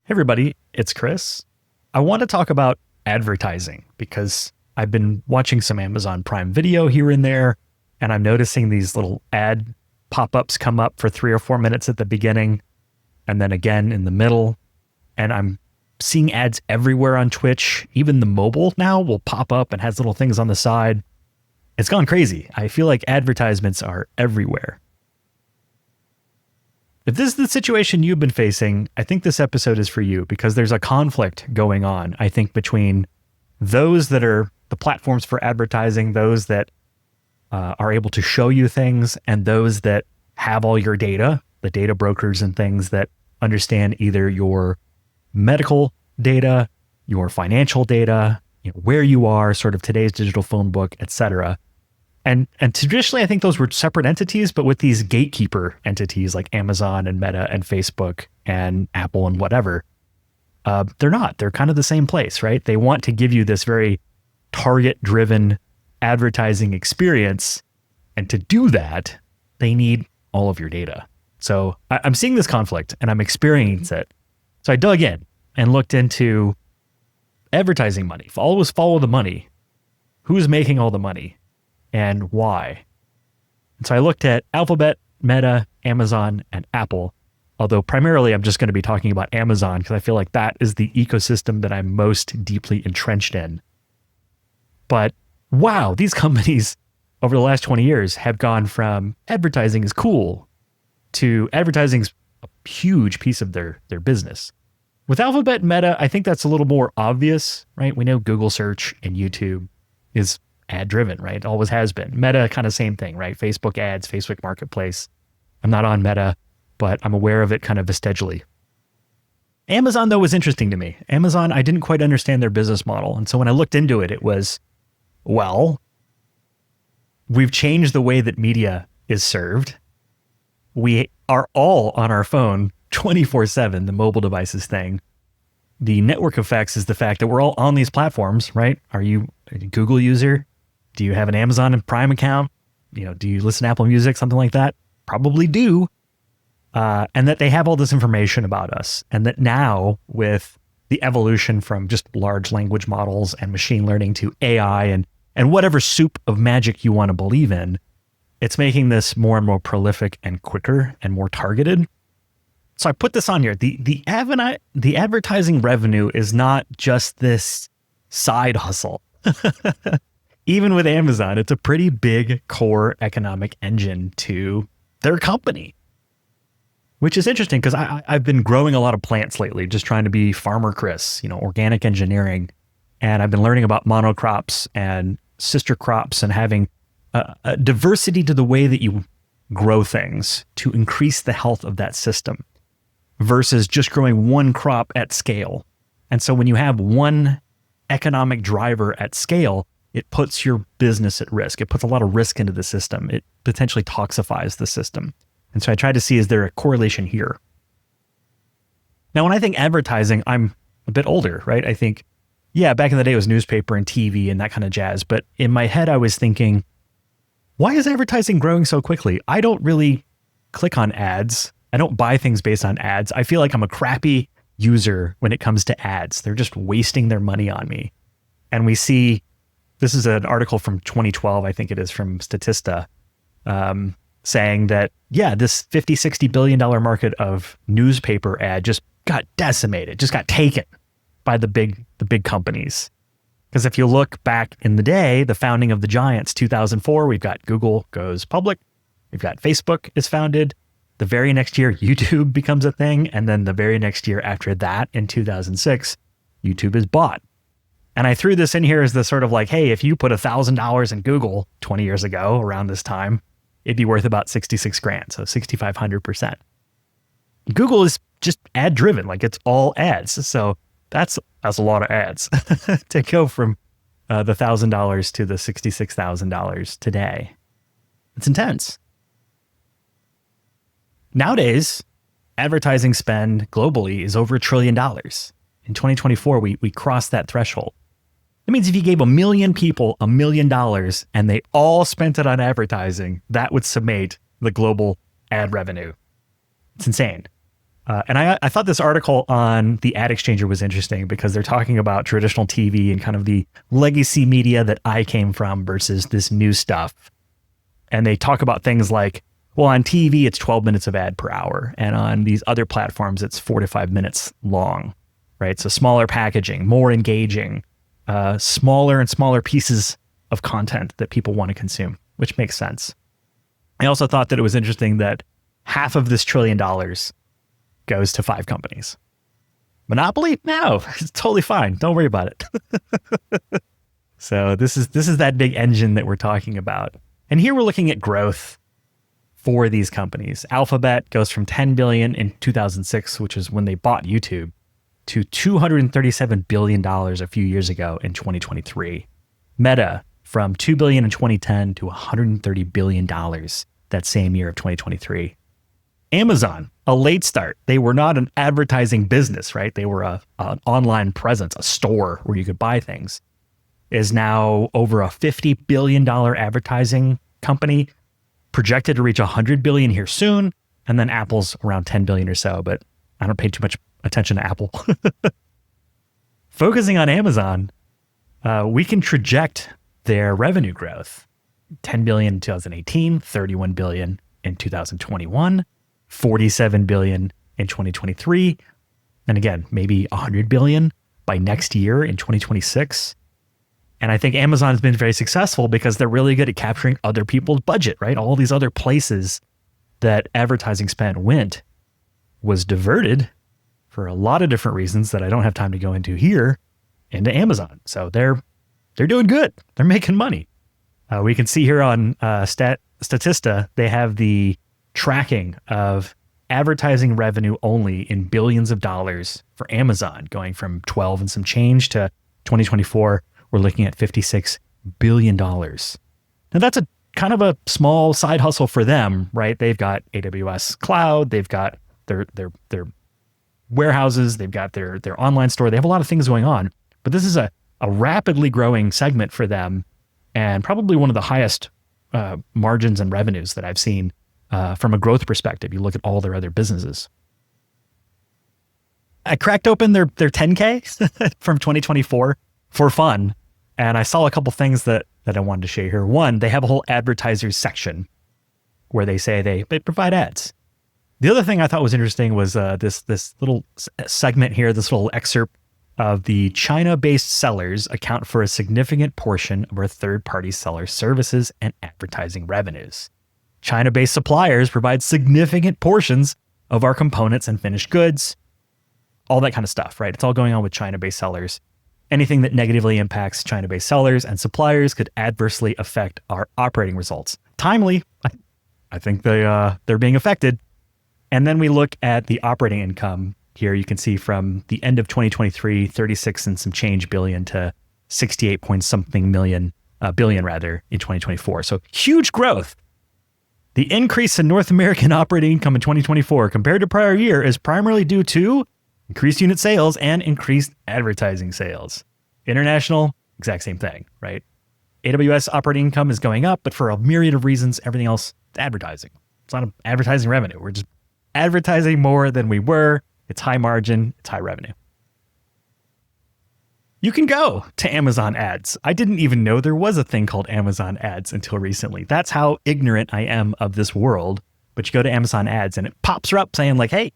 Hey everybody, it's Chris. I want to talk about advertising because I've been watching some Amazon Prime Video here and there, and I'm noticing these little ad pop-ups come up for 3 or 4 minutes at the beginning and then again in the middle. And I'm seeing ads everywhere on Twitch. Even the mobile now will pop up and has little things on the side. It's gone crazy. I feel like advertisements are everywhere. If this is the situation you've been facing, I think this episode is for you because there's a conflict going on, I think, between those that are the platforms for advertising, those that are able to show you things, and those that have all your data, the data brokers and things that understand either your medical data, your financial data, where you are, sort of today's digital phone book, etc. And traditionally, I think those were separate entities, but with these gatekeeper entities like Amazon and Meta and Facebook and Apple and whatever, they're not. They're kind of the same place, right? They want to give you this very target-driven advertising experience. And to do that, they need all of your data. So I'm seeing this conflict and I'm experiencing it. So I dug in and looked into advertising money. Always follow the money. Who's making all the money? And why? And so I looked at Alphabet, Meta, Amazon, and Apple, although primarily I'm just going to be talking about Amazon because I feel like that is the ecosystem that I'm most deeply entrenched in. But wow, these companies over the last 20 years have gone from advertising is cool to advertising is a huge piece of their business. With Alphabet and Meta, I think that's a little more obvious, right? We know Google search and YouTube is ad driven, right? It always has been. Meta, kind of same thing, right? Facebook ads, Facebook Marketplace. I'm not on Meta, but I'm aware of it kind of vestigially. Amazon, though, was interesting to me. Amazon, I didn't quite understand their business model. And so when I looked into it, it was, well, we've changed the way that media is served. We are all on our phone 24/7, the mobile devices thing. The network effects is the fact that we're all on these platforms, right? Are you a Google user? Do you have an Amazon and Prime account? Do you listen to Apple Music, something like that? Probably do. And that they have all this information about us. And that now with the evolution from just large language models and machine learning to AI and whatever soup of magic you want to believe in, it's making this more and more prolific and quicker and more targeted. So I put this on here. The advertising revenue is not just this side hustle. Even with Amazon, it's a pretty big core economic engine to their company, which is interesting because I've been growing a lot of plants lately, just trying to be Farmer Chris, organic engineering. And I've been learning about monocrops and sister crops and having a diversity to the way that you grow things to increase the health of that system versus just growing one crop at scale. And so when you have one economic driver at scale, it puts your business at risk. It puts a lot of risk into the system. It potentially toxifies the system. And so I tried to see, is there a correlation here? Now, when I think advertising, I'm a bit older, right? I think, yeah, back in the day it was newspaper and TV and that kind of jazz. But in my head, I was thinking, why is advertising growing so quickly? I don't really click on ads. I don't buy things based on ads. I feel like I'm a crappy user when it comes to ads. They're just wasting their money on me. And we see, this is an article from 2012, I think it is, from Statista, saying that, yeah, this $50-60 billion market of newspaper ad just got decimated, just got taken by the big companies. Because if you look back in the day, the founding of the giants, 2004, we've got Google goes public. We've got Facebook is founded. The very next year, YouTube becomes a thing. And then the very next year after that, in 2006, YouTube is bought. And I threw this in here as the sort of like, hey, if you put $1,000 in Google 20 years ago around this time, it'd be worth about 66 grand. So 6,500%. Google is just ad driven, like it's all ads. So that's a lot of ads to go from the $1,000 to the $66,000 today. It's intense. Nowadays, advertising spend globally is over $1 trillion. In 2024, we crossed that threshold. That means if you gave 1 million people $1 million and they all spent it on advertising, that would summate the global ad revenue. It's insane. And I thought this article on the Ad Exchanger was interesting because they're talking about traditional TV and kind of the legacy media that I came from versus this new stuff. And they talk about things like, well, on TV, it's 12 minutes of ad per hour. And on these other platforms, it's 4 to 5 minutes long, right? So smaller packaging, more engaging, smaller and smaller pieces of content that people want to consume, which makes sense. I also thought that it was interesting that half of this $1 trillion goes to 5 companies. Monopoly? No, it's totally fine. Don't worry about it. So this is that big engine that we're talking about. And here we're looking at growth for these companies. Alphabet goes from 10 billion in 2006, which is when they bought YouTube, to $237 billion a few years ago in 2023. Meta from 2 billion in 2010 to $130 billion that same year of 2023. Amazon, a late start. They were not an advertising business, right? They were an online presence, a store where you could buy things, is now over a $50 billion advertising company, projected to reach 100 billion here soon. And then Apple's around 10 billion or so, but I don't pay too much attention to Apple. Focusing on Amazon, we can traject their revenue growth. 10 billion in 2018, 31 billion in 2021, 47 billion in 2023. And again, maybe 100 billion by next year in 2026. And I think Amazon has been very successful because they're really good at capturing other people's budget, right? All these other places that advertising spend went was diverted for a lot of different reasons that I don't have time to go into here into Amazon. So they're doing good. They're making money. We can see here on Statista, they have the tracking of advertising revenue only in billions of dollars for Amazon, going from 12 and some change to 2024. We're looking at $56 billion. Now that's a kind of a small side hustle for them, right? They've got AWS cloud, they've got their warehouses, they've got their online store. They have a lot of things going on, but this is a rapidly growing segment for them and probably one of the highest margins and revenues that I've seen from a growth perspective. You look at all their other businesses. I cracked open their 10K from 2024 for fun. And I saw a couple things that I wanted to share here. One, they have a whole advertisers section where they say they provide ads. The other thing I thought was interesting was this little segment here, this little excerpt of the China-based sellers account for a significant portion of our third-party seller services and advertising revenues. China-based suppliers provide significant portions of our components and finished goods, all that kind of stuff, right? It's all going on with China-based sellers. Anything that negatively impacts China-based sellers and suppliers could adversely affect our operating results. Timely, I think they're being affected. And then we look at the operating income here. You can see from the end of 2023, 36 and some change billion to 68 point something billion in 2024. So huge growth. The increase in North American operating income in 2024 compared to prior year is primarily due to increased unit sales and increased advertising sales. International, exact same thing, right? AWS operating income is going up, but for a myriad of reasons, everything else is advertising. It's not advertising revenue. We're just advertising more than we were. It's high margin, it's high revenue. You can go to Amazon ads. I didn't even know there was a thing called Amazon ads until recently. That's how ignorant I am of this world. But you go to Amazon ads and it pops her up saying like, hey,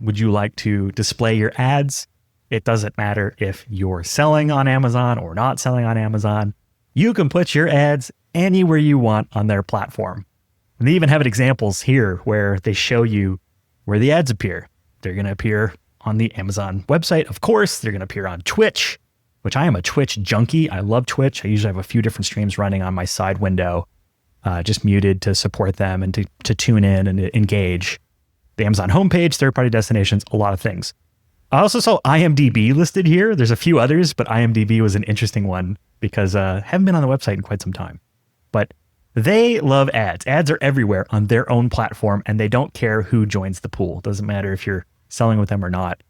would you like to display your ads? It doesn't matter if you're selling on Amazon or not selling on Amazon. You can put your ads anywhere you want on their platform. And they even have examples here where they show you where the ads appear. They're going to appear on the Amazon website, of course. They're going to appear on Twitch, which I am a Twitch junkie. I love Twitch. I usually have a few different streams running on my side window, just muted to support them and to tune in and to engage. The Amazon homepage, third-party destinations, a lot of things. I also saw IMDb listed here. There's a few others, but IMDb was an interesting one because I haven't been on the website in quite some time. But they love ads. Ads are everywhere on their own platform, and they don't care who joins the pool. Doesn't matter if you're selling with them or not.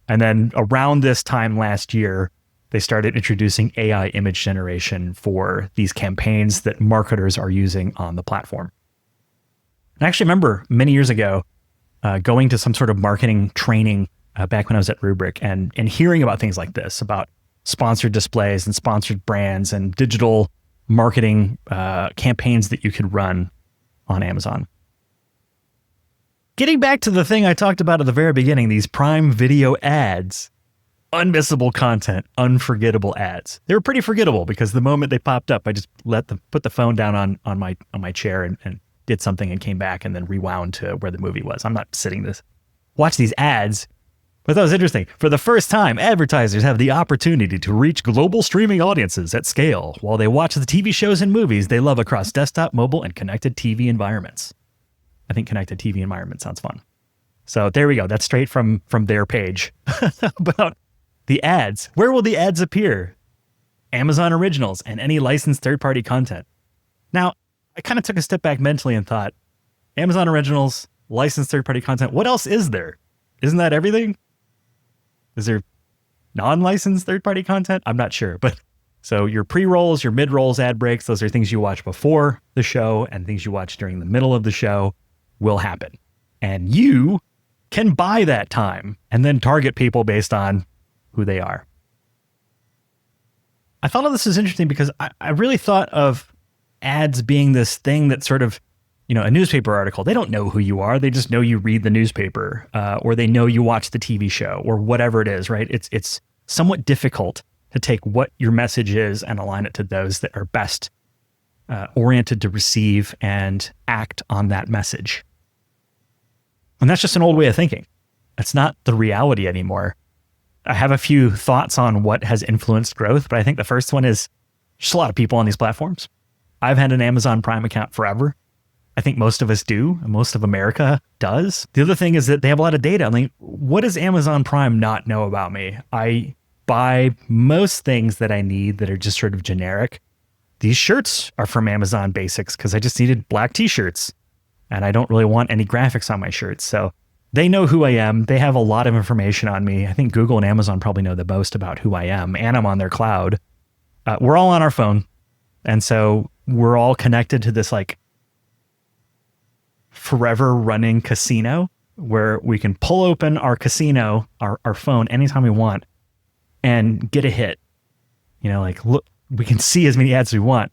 And then around this time last year, they started introducing AI image generation for these campaigns that marketers are using on the platform. And I actually remember many years ago, going to some sort of marketing training back when I was at Rubrik and hearing about things like this, about sponsored displays and sponsored brands and digital marketing campaigns that you could run on Amazon. Getting back to the thing I talked about at the very beginning, these Prime Video ads, unmissable content, unforgettable ads. They were pretty forgettable because the moment they popped up, I just put the phone down on my chair and did something and came back and then rewound to where the movie was. I'm not sitting to watch these ads, but that was interesting. For the first time, advertisers have the opportunity to reach global streaming audiences at scale while they watch the TV shows and movies they love across desktop, mobile, and connected TV environments. I think connected TV environment sounds fun. So there we go. That's straight from their page about the ads. Where will the ads appear? Amazon Originals and any licensed third-party content. Now, I kind of took a step back mentally and thought, Amazon Originals, licensed third-party content, what else is there? Isn't that everything? Is there non-licensed third-party content? I'm not sure. But so your pre-rolls, your mid-rolls, ad breaks, those are things you watch before the show and things you watch during the middle of the show will happen. And you can buy that time and then target people based on who they are. I thought of this as interesting because I really thought of ads being this thing that sort of, a newspaper article, they don't know who you are. They just know you read the newspaper or they know you watch the TV show or whatever it is, right? It's somewhat difficult to take what your message is and align it to those that are best oriented to receive and act on that message. And that's just an old way of thinking. It's not the reality anymore. I have a few thoughts on what has influenced growth, but I think the first one is just a lot of people on these platforms. I've had an Amazon Prime account forever. I think most of us do, and most of America does. The other thing is that they have a lot of data. I mean, what does Amazon Prime not know about me? I buy most things that I need that are just sort of generic. These shirts are from Amazon Basics because I just needed black t-shirts and I don't really want any graphics on my shirts. So they know who I am. They have a lot of information on me. I think Google and Amazon probably know the most about who I am, and I'm on their cloud. We're all on our phone. And so we're all connected to this like forever running casino where we can pull open our casino, our phone anytime we want and get a hit. Look, we can see as many ads as we want.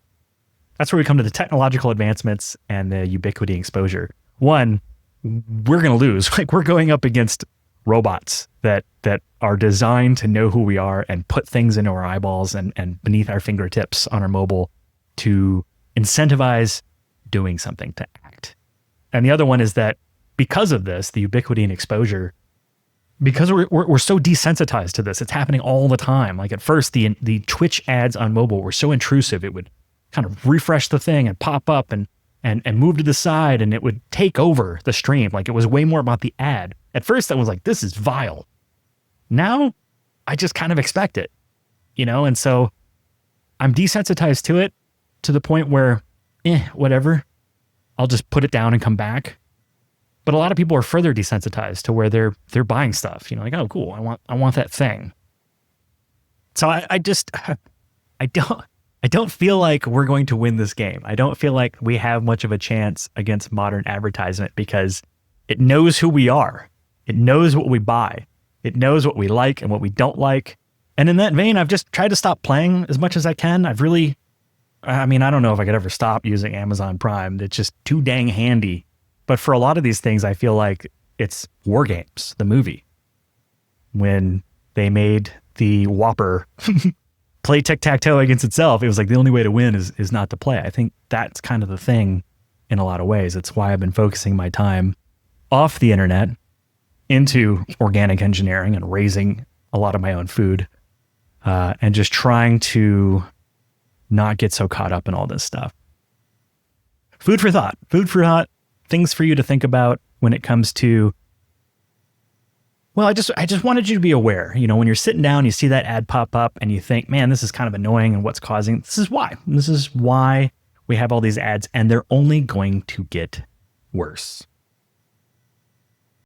That's where we come to the technological advancements and the ubiquity exposure. One, we're going to lose. We're going up against robots that are designed to know who we are and put things into our eyeballs and beneath our fingertips on our mobile to incentivize doing something, to act. And the other one is that because of this, the ubiquity and exposure, because we're so desensitized to this, it's happening all the time. Like at first, the Twitch ads on mobile were so intrusive, it would kind of refresh the thing and pop up and move to the side, and it would take over the stream. Like it was way more about the ad. At first, I was like, this is vile. Now, I just kind of expect it, and so I'm desensitized to it to the point where, whatever, I'll just put it down and come back. But a lot of people are further desensitized to where they're buying stuff, like, oh, cool, I want that thing. So I don't feel like we're going to win this game. I don't feel like we have much of a chance against modern advertisement because it knows who we are. It knows what we buy. It knows what we like and what we don't like. And in that vein, I've just tried to stop playing as much as I can. I don't know if I could ever stop using Amazon Prime. It's just too dang handy. But for a lot of these things, I feel like it's War Games, the movie. When they made the Whopper play tic-tac-toe against itself, it was like the only way to win is not to play. I think that's kind of the thing in a lot of ways. It's why I've been focusing my time off the internet into organic engineering and raising a lot of my own food and just trying to not get so caught up in all this stuff. Food for thought, things for you to think about when it comes to, well, I just wanted you to be aware, when you're sitting down, you see that ad pop up and you think, man, this is kind of annoying and what's causing, this is why we have all these ads and they're only going to get worse.